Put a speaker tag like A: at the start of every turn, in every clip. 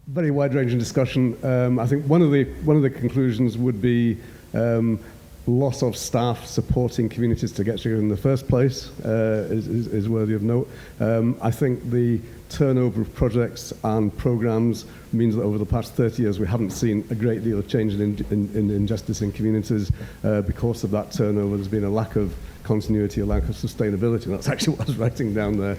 A: very wide-ranging discussion. I think one of the conclusions would be loss of staff supporting communities to get together in the first place is worthy of note. I think the turnover of projects and programs means that over the past 30 years we haven't seen a great deal of change in injustice in communities because of that turnover. There's been a lack of continuity, a lack of sustainability, and that's actually what I was writing down there.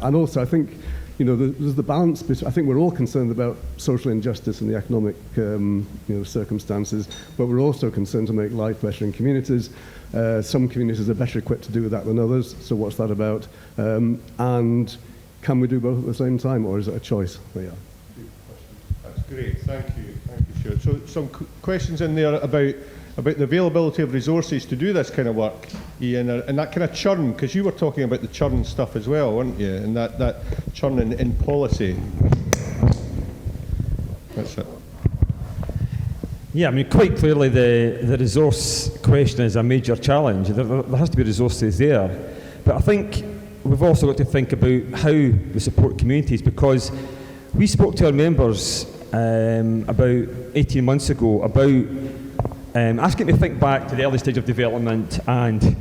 A: And also I think there's the balance between, I think we're all concerned about social injustice and the economic circumstances, but we're also concerned to make life better in communities. Some communities are better equipped to do that than others, so what's that about? And can we do both at the same time, or is it a choice? Yeah.
B: That's great, thank you, Stuart. So some questions in there about the availability of resources to do this kind of work, Ian, and that kind of churn, because you were talking about the churn stuff as well, weren't you? And that churn in policy. That's it.
C: Yeah, I mean, quite clearly the resource question is a major challenge. There has to be resources there. But I think we've also got to think about how we support communities, because we spoke to our members about 18 months ago about asking them to think back to the early stage of development and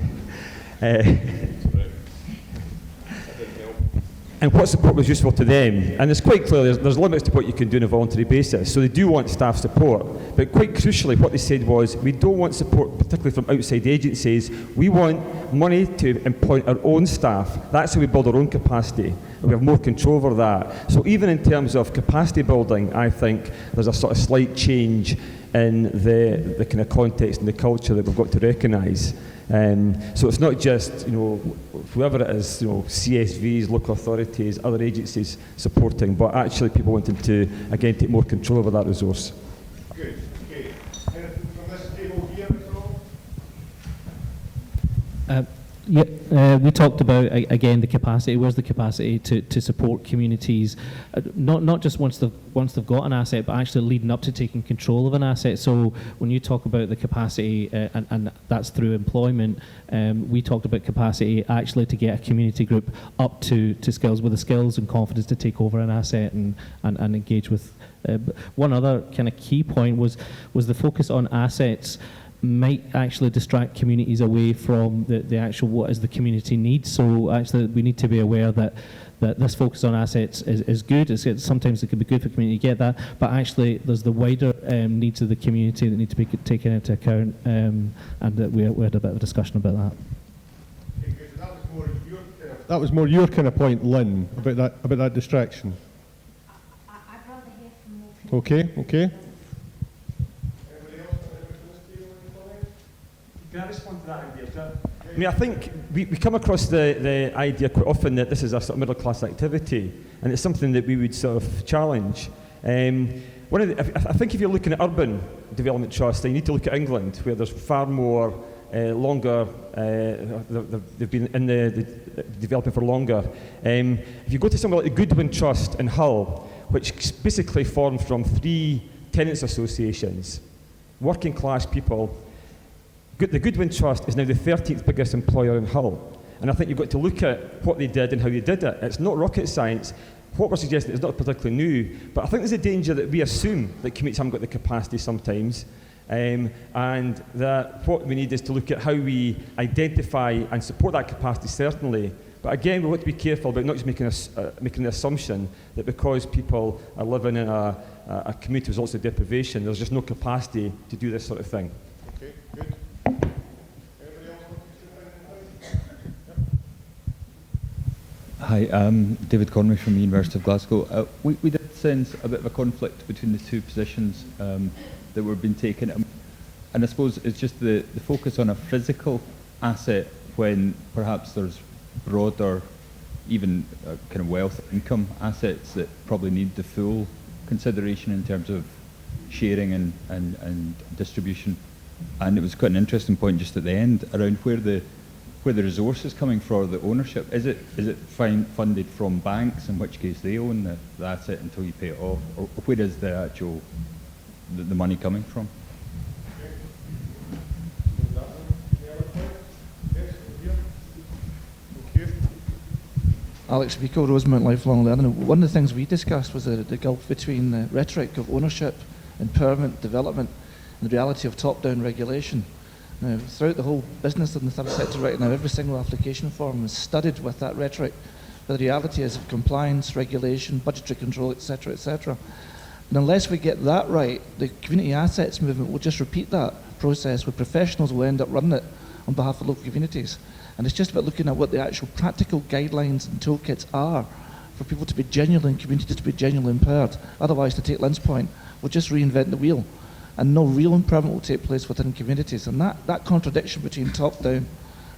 C: what support was useful to them. And it's quite clear there's limits to what you can do on a voluntary basis. So they do want staff support. But quite crucially, what they said was, we don't want support particularly from outside agencies. We want money to employ our own staff. That's how we build our own capacity. And we have more control over that. So even in terms of capacity building, I think there's a sort of slight change in the kind of context and the culture that we've got to recognise. So it's not just whoever it is, CSVs, local authorities, other agencies supporting, but actually people wanting to again take more control over that resource.
B: Good. Okay. Anything from this table here at all?
D: We talked about, again, the capacity. Where's the capacity to support communities, not just once they've got an asset, but actually leading up to taking control of an asset. So when you talk about the capacity, and that's through employment, we talked about capacity actually to get a community group up to skills, with the skills and confidence to take over an asset and engage with. One other kind of key point was the focus on assets might actually distract communities away from the actual what is the community needs. So actually we need to be aware that this focus on assets is good. Sometimes it can be good for community to get that, but actually there's the wider needs of the community that need to be taken into account, and that we had a bit of a discussion about that.
B: Okay, good. That was more your kind of point, Lynn, about that distraction.
E: I'd rather hear from more.
B: Okay.
C: Can I respond to that idea? I mean, I think we come across the idea quite often that this is a sort of middle-class activity, and it's something that we would sort of challenge. I think if you're looking at urban development trusts, then you need to look at England, where there's far more longer, they've been in the developing for longer. If you go to somewhere like the Goodwin Trust in Hull, which basically formed from 3 tenants associations, working class people. The Goodwin Trust is now the 13th biggest employer in Hull. And I think you've got to look at what they did and how they did it. It's not rocket science. What we're suggesting is not particularly new, but I think there's a danger that we assume that communities haven't got the capacity sometimes, and that what we need is to look at how we identify and support that capacity, certainly. But again, we want to be careful about not just making an assumption that because people are living in a community with lots of deprivation, there's just no capacity to do this sort of thing.
B: Okay, good.
F: Hi, I'm David Conway from the University of Glasgow. We did sense a bit of a conflict between the two positions that were being taken, and I suppose it's just the focus on a physical asset when perhaps there's broader, even kind of wealth income assets that probably need the full consideration in terms of sharing and distribution. And it was quite an interesting point just at the end around where the resource is coming from, the ownership. Is it funded from banks, in which case they own the asset until you pay it off, or where is the actual the money coming from?
G: Alex Vico, Rosemount Lifelong Learning. One of the things we discussed was the gulf between the rhetoric of ownership, empowerment, development, and the reality of top-down regulation. Now, throughout the whole business in the third sector right now, every single application form is studded with that rhetoric. But the reality is of compliance, regulation, budgetary control, etc., etc. And unless we get that right, the community assets movement will just repeat that process where professionals will end up running it on behalf of local communities. And it's just about looking at what the actual practical guidelines and toolkits are for people to be genuinely in communities, to be genuinely empowered. Otherwise, to take Lynn's point, we'll just reinvent the wheel and no real empowerment will take place within communities. And that contradiction between top-down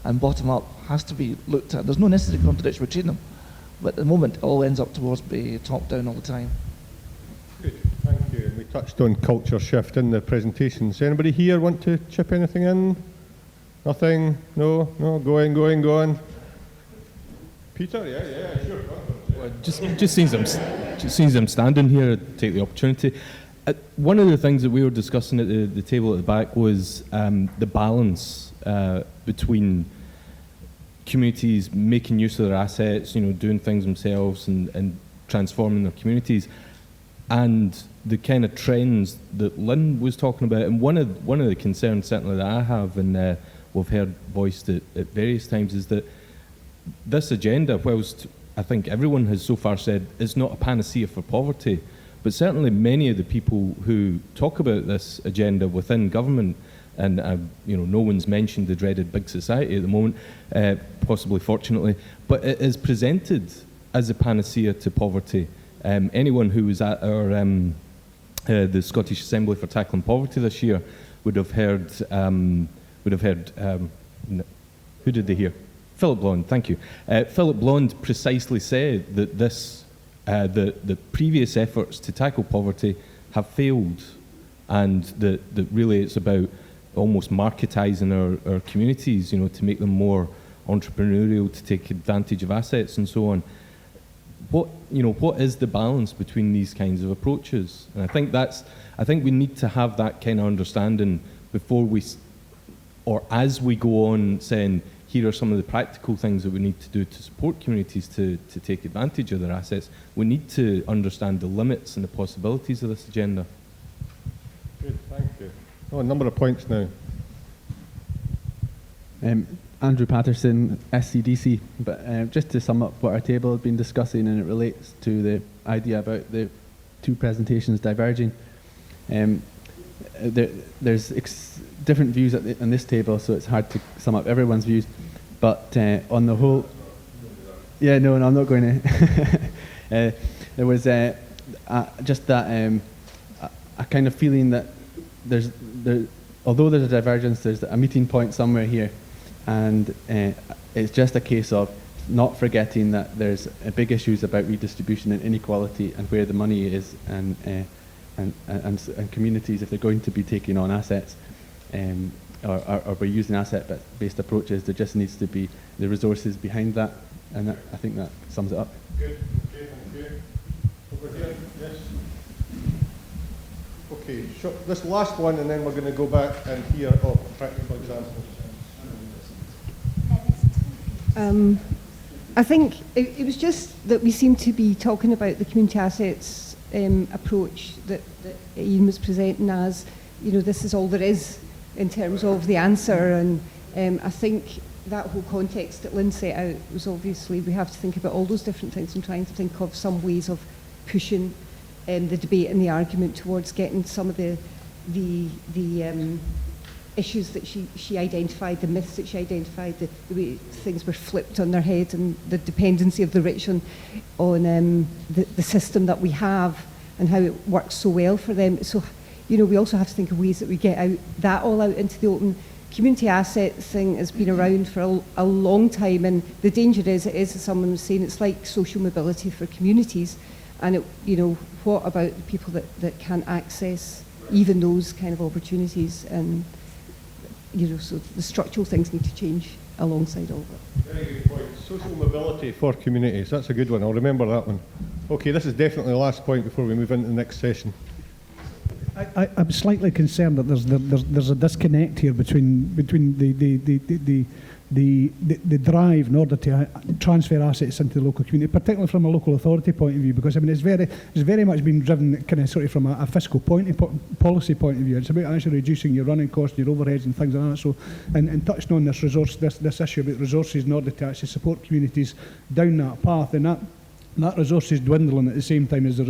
G: and bottom-up has to be looked at. There's no necessary contradiction between them, but at the moment, it all ends up towards being top-down all the time.
B: Good, thank you. And we touched on culture shift in the presentations. Anybody here want to chip anything in? Nothing? No? Go on. Peter? Yeah, sure.
H: Well, just since I'm standing here, I'd take the opportunity. One of the things that we were discussing at the table at the back was the balance between communities making use of their assets, doing things themselves and transforming their communities, and the kind of trends that Lynn was talking about. And one of the concerns certainly that I have, and we've heard voiced at various times, is that this agenda, whilst I think everyone has so far said is not a panacea for poverty, but certainly many of the people who talk about this agenda within government, and no one's mentioned the dreaded big society at the moment, possibly fortunately, but it is presented as a panacea to poverty. Anyone who was at our the Scottish Assembly for Tackling Poverty this year would have heard. Who did they hear? Philip Blond. Thank you. Philip Blond precisely said that the previous efforts to tackle poverty have failed, and that really it's about almost marketising our communities, to make them more entrepreneurial, to take advantage of assets and so on. What is the balance between these kinds of approaches? And I think we need to have that kind of understanding before or as we go on saying, here are some of the practical things that we need to do to support communities to take advantage of their assets. We need to understand the limits and the possibilities of this agenda.
B: Good, thank you. A number of points now.
I: Andrew Patterson, SCDC. But just to sum up what our table has been discussing, and it relates to the idea about the two presentations diverging. There's different views on this table, so it's hard to sum up everyone's views. But on the whole, no, I'm not going to. There was just that a kind of feeling that although there's a divergence, there's a meeting point somewhere here, and it's just a case of not forgetting that there's big issues about redistribution and inequality and where the money is, and communities, if they're going to be taking on assets or we're using asset-based approaches, there just needs to be the resources behind that, and I think that sums it up.
B: Good. Okay, thank you. Over here, yes. Okay, this last one, and then we're going to go back and hear practical examples.
J: I think it was just that we seem to be talking about the community assets approach that Ian was presenting as, this is all there is in terms of the answer. And I think that whole context that Lynn set out was obviously we have to think about all those different things and trying to think of some ways of pushing the debate and the argument towards getting some of the issues that she identified, the myths that she identified, the way things were flipped on their head, and the dependency of the rich on the system that we have and how it works so well for them. So, we also have to think of ways that we get that all out into the open. Community asset thing has been around for a long time, and the danger is, as someone was saying, it's like social mobility for communities, and what about the people that can't access even those kind of opportunities? And so the structural things need to change alongside all of it.
B: Very good point. Social mobility for communities. That's a good one. I'll remember that one. Okay, this is definitely the last point before we move into the next session.
K: I'm slightly concerned that there's a disconnect here between the the drive in order to transfer assets into the local community, particularly from a local authority point of view, because I mean it's very much been driven kind of sort of from a fiscal policy point of view. It's about actually reducing your running costs, your overheads and things like that. So, and touching on this issue about resources in order to actually support communities down that path, and that resource is dwindling at the same time as the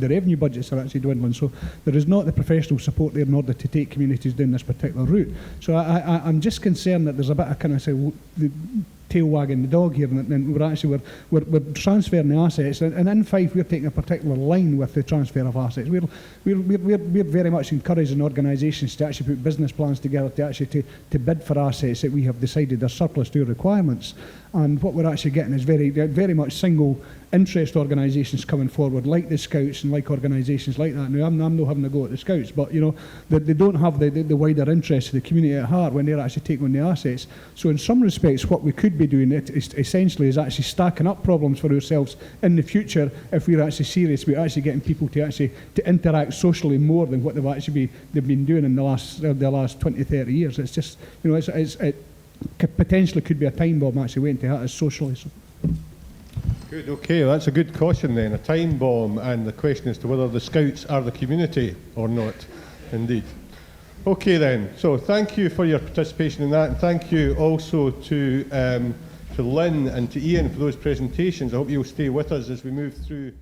K: revenue budgets are actually dwindling. So there is not the professional support there in order to take communities down this particular route. So I'm just concerned that there's a bit of kind of say the tail wagging the dog here, and we're transferring the assets, and in Fife we're taking a particular line with the transfer of assets. We're very much encouraging organisations to actually put business plans together to actually to bid for assets that we have decided are surplus to requirements. And what we're actually getting is very much single interest organisations coming forward, like the Scouts and like organisations like that. Now, I'm not having a go at the Scouts, but you know, they don't have the wider interest of the community at heart when they're actually taking on the assets. So in some respects, what we could be doing essentially is actually stacking up problems for ourselves in the future if we're actually serious about actually getting people to interact socially more than what they've been doing in the last 20, 30 years. It's just, you know, it potentially could be a time bomb actually waiting to hit us socially. So.
B: Good, okay, that's a good caution then, a time bomb, and the question as to whether the Scouts are the community or not, indeed. Okay then, so thank you for your participation in that, and thank you also to Lynn and to Ian for those presentations. I hope you'll stay with us as we move through